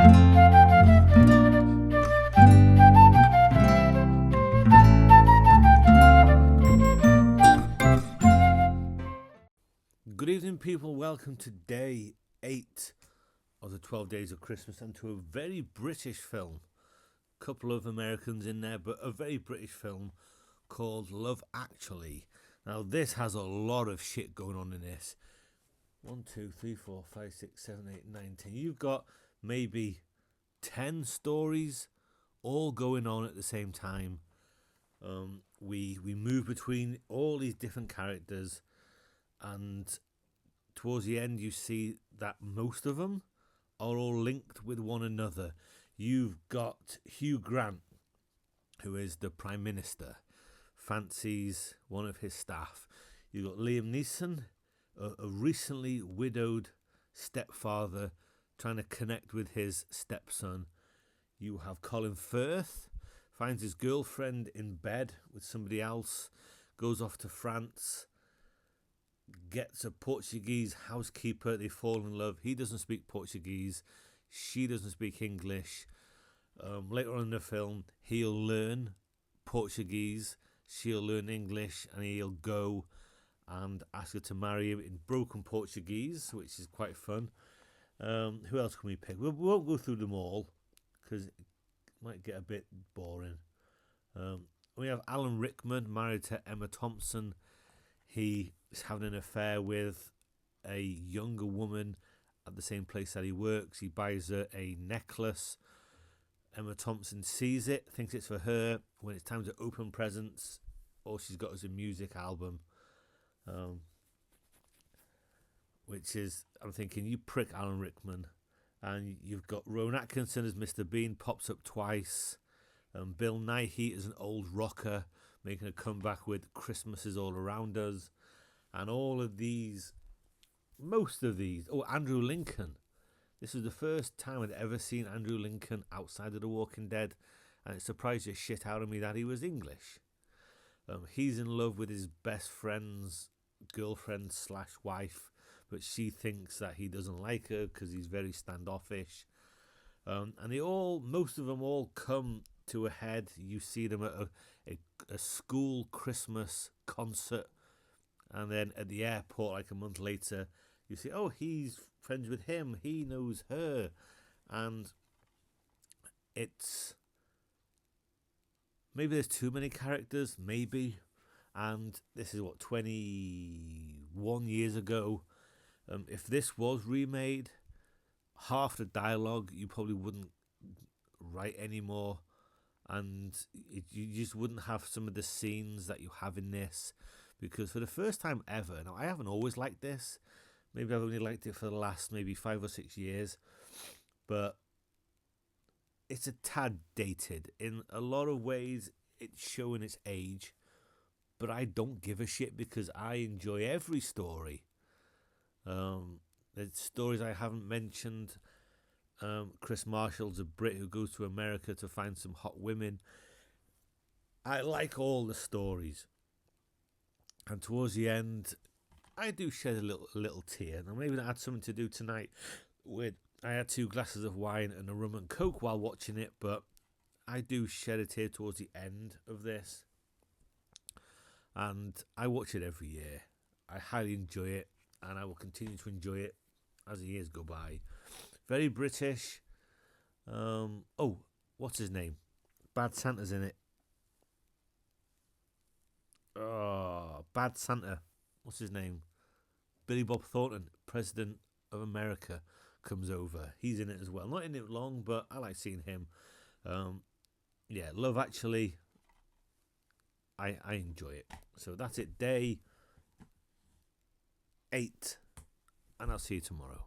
Good evening, people. Welcome to day 8 of the 12 Days of Christmas and to a very British film. Couple of Americans in there, but a very British film called Love Actually. Now, this has a lot of shit going on in this. 1, 2, 3, 4, 5, 6, 7, 8, 9, 10. You've got maybe 10 stories all going on at the same time. We move between all these different characters, and towards the end you see that most of them are all linked with one another. You've got Hugh Grant, who is the Prime Minister, fancies one of his staff. You've got Liam Neeson, a recently widowed stepfather trying to connect with his stepson. You have Colin Firth, finds his girlfriend in bed with somebody else, goes off to France, gets a Portuguese housekeeper. They fall in love. He doesn't speak Portuguese, she doesn't speak English. Later on in the film, he'll learn Portuguese, she'll learn English, and he'll go and ask her to marry him in broken Portuguese, which is quite fun. Who else can we pick? We won't go through them all because it might get a bit boring. We have Alan Rickman, married to Emma Thompson. He is having an affair with a younger woman at the same place that he works. He buys her a necklace. Emma Thompson sees it, thinks it's for her. When it's time to open presents, all she's got is a music album. Which is, I'm thinking, you prick, Alan Rickman. And you've got Rowan Atkinson as Mr. Bean, pops up twice. Bill Nighy is an old rocker, making a comeback with Christmas is All Around Us. And all of these, most of these, Andrew Lincoln. This is the first time I'd ever seen Andrew Lincoln outside of The Walking Dead, and it surprised the shit out of me that he was English. He's in love with his best friend's girlfriend / wife, but she thinks that he doesn't like her because he's very standoffish. And most of them all come to a head. You see them at a school Christmas concert, and then at the airport like a month later you see, he's friends with him, he knows her. And it's, maybe there's too many characters, maybe, and this is 21 years ago. If this was remade, half the dialogue you probably wouldn't write anymore, and you just wouldn't have some of the scenes that you have in this, because for the first time ever, now I haven't always liked this, maybe I've only liked it for the last maybe 5 or 6 years, but it's a tad dated. In a lot of ways it's showing its age, but I don't give a shit because I enjoy every story. There's stories I haven't mentioned. Chris Marshall's a Brit who goes to America to find some hot women. I like all the stories, and towards the end I do shed a little tear. Now maybe that had something to do tonight with I had 2 glasses of wine and a rum and coke while watching it, but I do shed a tear towards the end of this, and I watch it every year. I highly enjoy it, and I will continue to enjoy it as the years go by. Very British. What's his name? Bad Santa's in it. Bad Santa. What's his name? Billy Bob Thornton, President of America, comes over. He's in it as well. Not in it long, but I like seeing him. Love Actually, I enjoy it. So that's it, day 8, and I'll see you tomorrow.